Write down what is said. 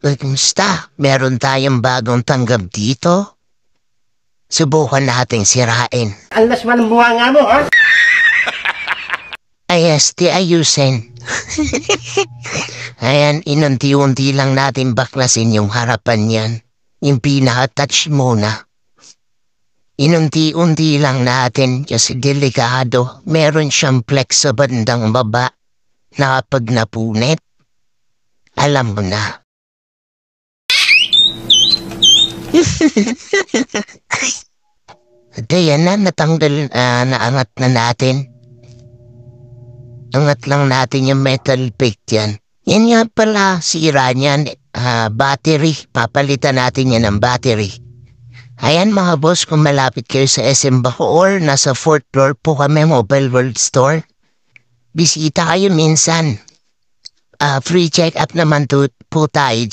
Kumusta? Meron tayong bagong tanggap dito? Subukan nating sirain. Alas man ang buwanga mo, ha? Ayos, di ayusin. Ayan, inunti-unti lang natin baklasin yung harapan niyan. Yung pinaka-touch muna. Inunti-unti lang natin kasi delikado. Meron siyang flex sa bandang baba na kapag napunit, alam mo na. Yan na, natanggal, naangat na natin. Angat lang natin yung metal pick yan. Yan nga pala, sira niyan, battery. Papalitan natin yan ng battery. Ayan mga boss, kung malapit kayo sa SM Bacoor, nasa 4th floor po kami, Mobile World Store. Bisita kayo minsan. Free check-up naman po tayo.